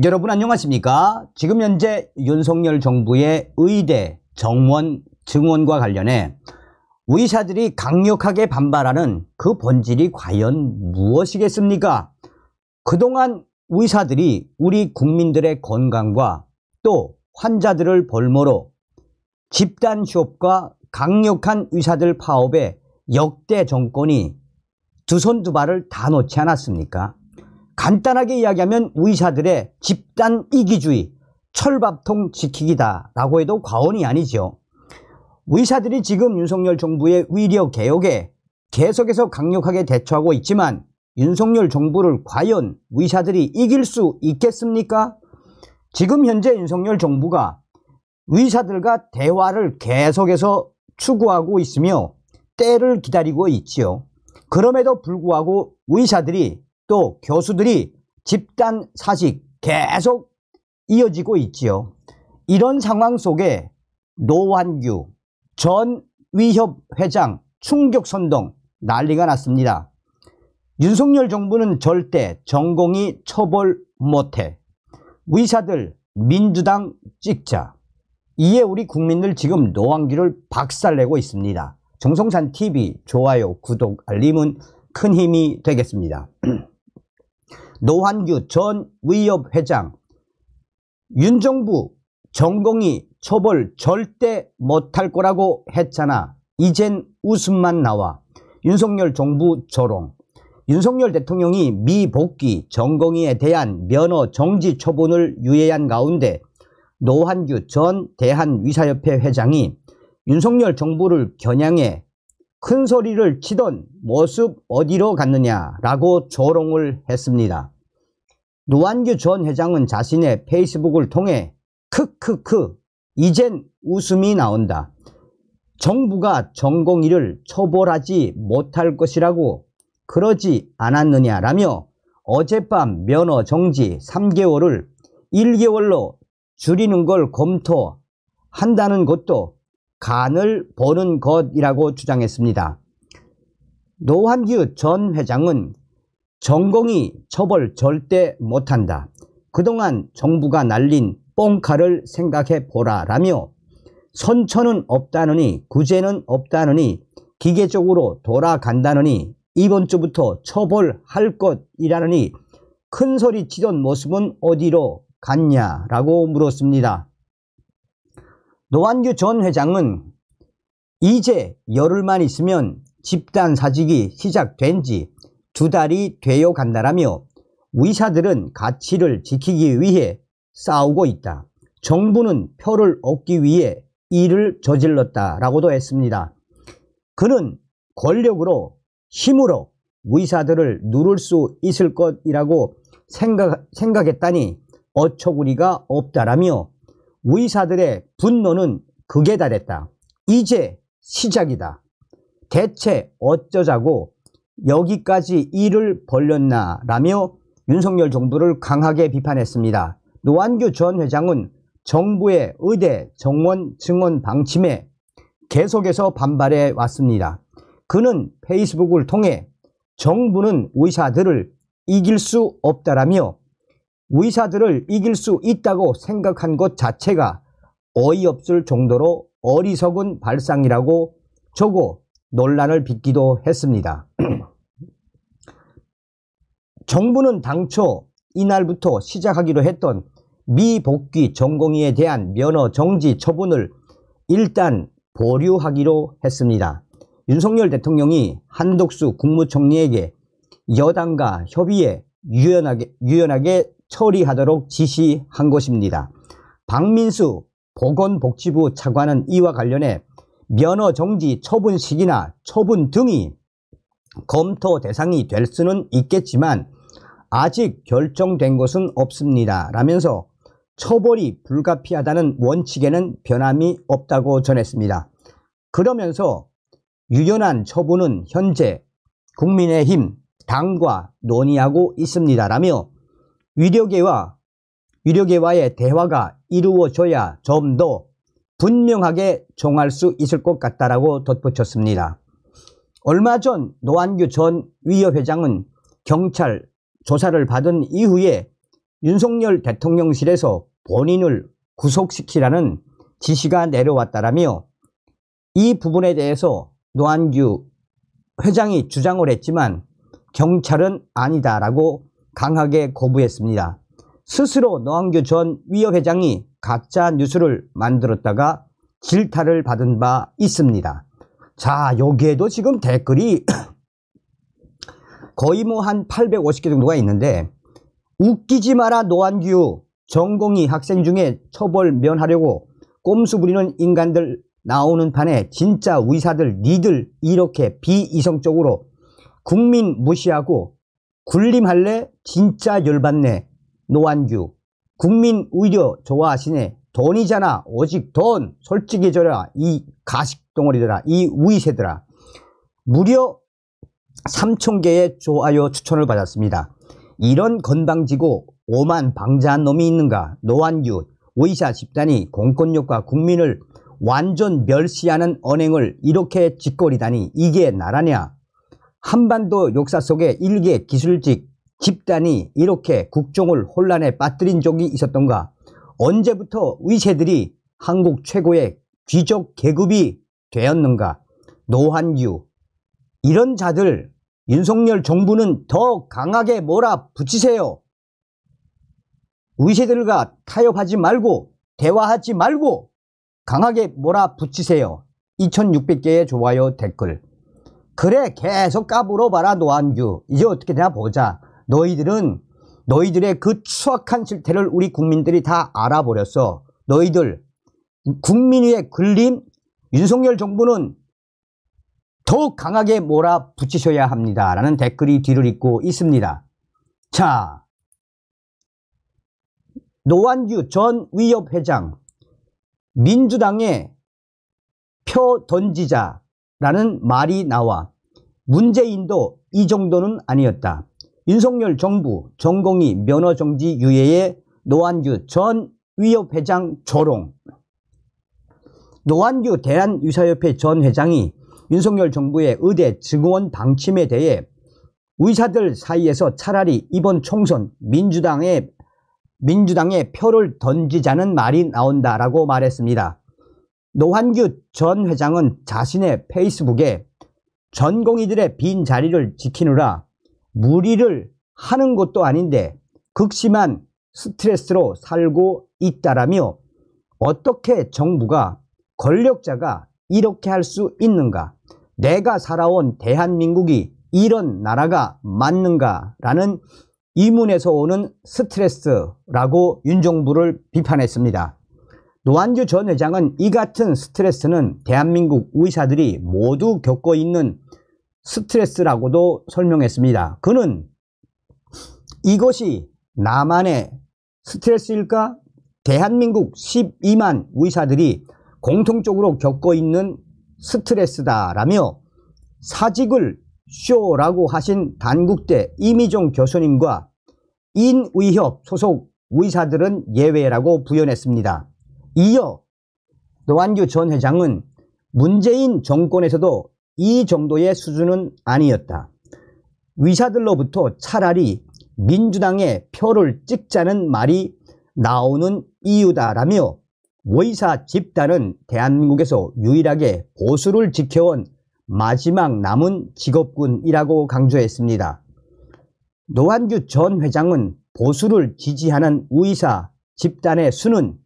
여러분 안녕하십니까? 지금 현재 윤석열 정부의 의대 정원 증원과 관련해 의사들이 강력하게 반발하는 그 본질이 과연 무엇이겠습니까? 그동안 의사들이 우리 국민들의 건강과 또 환자들을 볼모로 집단 휴업과 강력한 의사들 파업에 역대 정권이 두 손 두 발을 다 놓지 않았습니까? 간단하게 이야기하면 의사들의 집단 이기주의, 철밥통 지키기다 라고 해도 과언이 아니죠. 의사들이 지금 윤석열 정부의 의료 개혁에 계속해서 강력하게 대처하고 있지만 윤석열 정부를 과연 의사들이 이길 수 있겠습니까? 지금 현재 윤석열 정부가 의사들과 대화를 계속해서 추구하고 있으며 때를 기다리고 있지요. 그럼에도 불구하고 의사들이 또 교수들이 집단 사직 계속 이어지고 있지요. 이런 상황 속에 노환규 전 의협 회장 충격 선동 난리가 났습니다. 윤석열 정부는 절대 전공의 처벌 못해. 의사들 민주당 찍자. 이에 우리 국민들 지금 노환규를 박살내고 있습니다. 정성찬TV 좋아요, 구독, 알림은 큰 힘이 되겠습니다. 노환규 전 의협 회장, 윤정부 전공의 처벌 절대 못할 거라고 했잖아. 이젠 웃음만 나와. 윤석열 정부 조롱. 윤석열 대통령이 미복귀 전공의에 대한 면허 정지 처분을 유예한 가운데 노환규 전 대한의사협회 회장이 윤석열 정부를 겨냥해 큰 소리를 치던 모습 어디로 갔느냐라고 조롱을 했습니다. 노환규 전 회장은 자신의 페이스북을 통해 크크크 이젠 웃음이 나온다. 정부가 전공의를 처벌하지 못할 것이라고 그러지 않았느냐라며 어젯밤 면허 정지 3개월을 1개월로 줄이는 걸 검토한다는 것도 간을 보는 것이라고 주장했습니다. 노환규 전 회장은 전공의 처벌 절대 못한다. 그동안 정부가 날린 뽕칼을 생각해 보라라며 선처는 없다느니 구제는 없다느니 기계적으로 돌아간다느니 이번 주부터 처벌할 것이라느니 큰소리 치던 모습은 어디로 갔냐라고 물었습니다. 노환규 전 회장은 이제 열흘만 있으면 집단 사직이 시작된 지 2달이 되어 간다라며 의사들은 가치를 지키기 위해 싸우고 있다. 정부는 표를 얻기 위해 일을 저질렀다라고도 했습니다. 그는 권력으로 힘으로 의사들을 누를 수 있을 것이라고 생각했다니 어처구니가 없다라며 의사들의 분노는 극에 달했다. 이제 시작이다. 대체 어쩌자고 여기까지 일을 벌렸나 라며 윤석열 정부를 강하게 비판했습니다. 노환규 전 회장은 정부의 의대 정원 증원 방침에 계속해서 반발해 왔습니다. 그는 페이스북을 통해 정부는 의사들을 이길 수 없다라며 의사들을 이길 수 있다고 생각한 것 자체가 어이없을 정도로 어리석은 발상이라고 적어 논란을 빚기도 했습니다. 정부는 당초 이날부터 시작하기로 했던 미복귀 전공의에 대한 면허 정지 처분을 일단 보류하기로 했습니다. 윤석열 대통령이 한덕수 국무총리에게 여당과 협의해 유연하게 처리하도록 지시한 것입니다. 박민수 보건복지부 차관은 이와 관련해 면허 정지 처분 시기나 처분 등이 검토 대상이 될 수는 있겠지만 아직 결정된 것은 없습니다. 라면서 처벌이 불가피하다는 원칙에는 변함이 없다고 전했습니다. 그러면서 유연한 처분은 현재 국민의힘 당과 논의하고 있습니다. 라며 의료계와의 대화가 이루어져야 좀 더 분명하게 정할 수 있을 것 같다라고 덧붙였습니다. 얼마 전 노환규 전 의협 회장은 경찰 조사를 받은 이후에 윤석열 대통령실에서 본인을 구속시키라는 지시가 내려왔다라며 이 부분에 대해서 노한규 회장이 주장을 했지만 경찰은 아니다라고 강하게 거부했습니다. 스스로 노한규 전 위협회장이 가짜 뉴스를 만들었다가 질타를 받은 바 있습니다. 자, 여기에도 지금 댓글이 거의 뭐 한 850개 정도가 있는데, 웃기지 마라 노한규, 전공의 학생 중에 처벌 면하려고 꼼수 부리는 인간들 나오는 판에 진짜 의사들 니들 이렇게 비이성적으로 국민 무시하고 군림할래? 진짜 열받네. 노한규, 국민 의료 좋아하시네. 돈이잖아. 오직 돈. 솔직해져라. 이 가식덩어리들아. 이 우이새들아. 무려 3,000개의 좋아요 추천을 받았습니다. 이런 건방지고 오만 방자한 놈이 있는가. 노한규 의사 집단이 공권력과 국민을 완전 멸시하는 언행을 이렇게 짓거리다니 이게 나라냐. 한반도 역사 속에 일개 기술직 집단이 이렇게 국정을 혼란에 빠뜨린 적이 있었던가. 언제부터 의새들이 한국 최고의 귀족 계급이 되었는가. 노한규, 이런 자들 윤석열 정부는 더 강하게 몰아붙이세요. 의새들과 타협하지 말고 대화하지 말고 강하게 몰아붙이세요. 2600개의 좋아요 댓글. 그래, 계속 까불어봐라 노한규. 이제 어떻게 되나 보자. 너희들의 그 추악한 실태를 우리 국민들이 다 알아버렸어. 너희들 국민 위에 걸린 윤석열 정부는 더욱 강하게 몰아붙이셔야 합니다. 라는 댓글이 뒤를 잇고 있습니다. 자, 노한규 전 위협회장, 민주당에 표 던지자라는 말이 나와 문재인도 이 정도는 아니었다. 윤석열 정부 전공의 면허정지 유예에 노한규 전 위협회장 조롱. 노한규 대한의사협회 전 회장이 윤석열 정부의 의대 증원 방침에 대해 의사들 사이에서 차라리 이번 총선 민주당에 표를 던지자는 말이 나온다라고 말했습니다. 노한규 전 회장은 자신의 페이스북에 전공의들의 빈 자리를 지키느라 무리를 하는 것도 아닌데 극심한 스트레스로 살고 있다라며 어떻게 정부가 권력자가 이렇게 할 수 있는가? 내가 살아온 대한민국이 이런 나라가 맞는가라는 의문에서 오는 스트레스라고 윤 정부를 비판했습니다. 노한규 전 회장은 이 같은 스트레스는 대한민국 의사들이 모두 겪고 있는 스트레스라고도 설명했습니다. 그는 이것이 나만의 스트레스일까? 대한민국 12만 의사들이 공통적으로 겪고 있는 스트레스다라며 사직을 쇼라고 하신 단국대 이미종 교수님과 인의협 소속 의사들은 예외라고 부연했습니다. 이어 노한규 전 회장은 문재인 정권에서도 이 정도의 수준은 아니었다. 의사들로부터 차라리 민주당에 표를 찍자는 말이 나오는 이유다라며 의사 집단은 대한민국에서 유일하게 보수를 지켜온 마지막 남은 직업군이라고 강조했습니다. 노한규 전 회장은 보수를 지지하는 의사 집단의 수는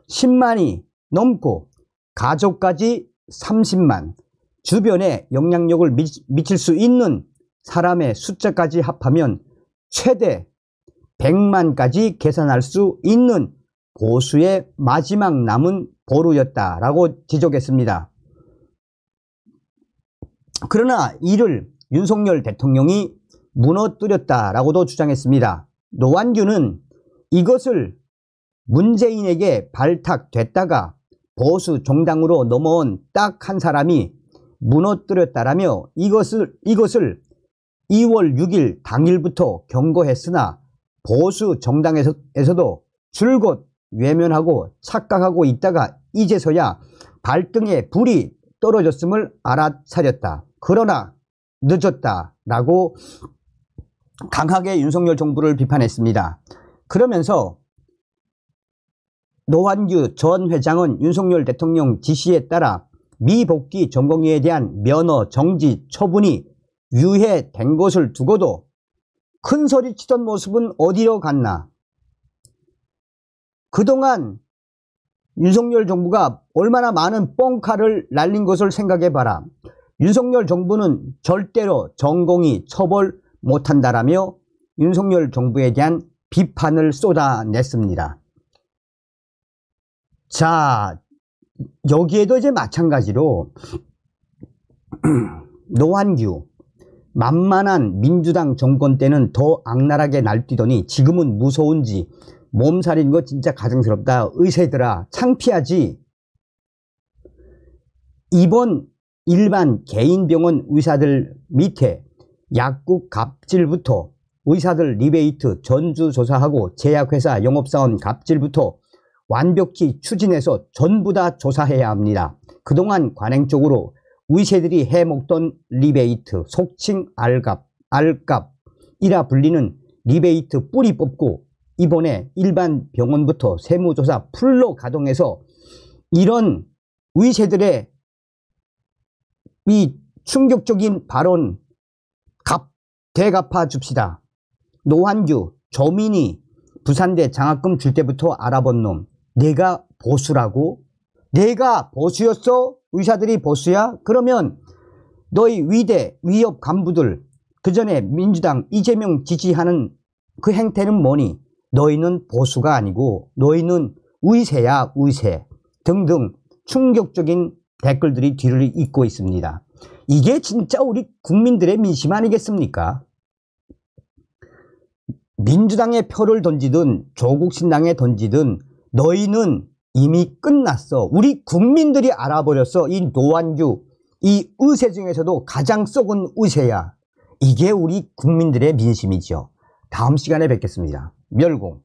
10만이 넘고 가족까지 30만, 주변에 영향력을 미칠 수 있는 사람의 숫자까지 합하면 최대 100만까지 계산할 수 있는 보수의 마지막 남은 보루였다라고 지적했습니다. 그러나 이를 윤석열 대통령이 무너뜨렸다라고도 주장했습니다. 노한규는 이것을 문재인에게 발탁됐다가 보수 정당으로 넘어온 딱 한 사람이 무너뜨렸다라며 이것을 2월 6일 당일부터 경고했으나 보수 정당에서도 줄곧 외면하고 착각하고 있다가 이제서야 발등에 불이 떨어졌음을 알아차렸다. 그러나 늦었다라고 강하게 윤석열 정부를 비판했습니다. 그러면서 노환규 전 회장은 윤석열 대통령 지시에 따라 미복귀 전공의에 대한 면허 정지 처분이 유예된 것을 두고도 큰 소리 치던 모습은 어디로 갔나? 그동안 윤석열 정부가 얼마나 많은 뻥카를 날린 것을 생각해봐라. 윤석열 정부는 절대로 전공의 처벌 못한다라며 윤석열 정부에 대한 비판을 쏟아냈습니다. 자, 여기에도 이제 마찬가지로 노환규 만만한 민주당 정권 때는 더 악랄하게 날뛰더니 지금은 무서운지 몸살인 거 진짜 가증스럽다. 의사들아 창피하지. 이번 일반 개인병원 의사들 밑에 약국 갑질부터 의사들 리베이트 전수조사하고 제약회사 영업사원 갑질부터 완벽히 추진해서 전부 다 조사해야 합니다. 그동안 관행적으로 의사들이 해먹던 리베이트, 속칭 알값이라 불리는 리베이트 뿌리 뽑고 이번에 일반 병원부터 세무조사 풀로 가동해서 이런 의사들의 이 충격적인 발언 대갚아 줍시다. 노환규, 조민희 부산대 장학금 줄 때부터 알아본 놈. 내가 보수라고? 내가 보수였어? 의사들이 보수야? 그러면 너희 위대, 위협 간부들 그전에 민주당 이재명 지지하는 그 행태는 뭐니? 너희는 보수가 아니고 너희는 의세야 의세 등등 충격적인 댓글들이 뒤를 잇고 있습니다. 이게 진짜 우리 국민들의 민심 아니겠습니까? 민주당에 표를 던지든 조국신당에 던지든 너희는 이미 끝났어. 우리 국민들이 알아버렸어. 이 노환규, 이 의세 중에서도 가장 썩은 의세야. 이게 우리 국민들의 민심이죠. 다음 시간에 뵙겠습니다. 멸공.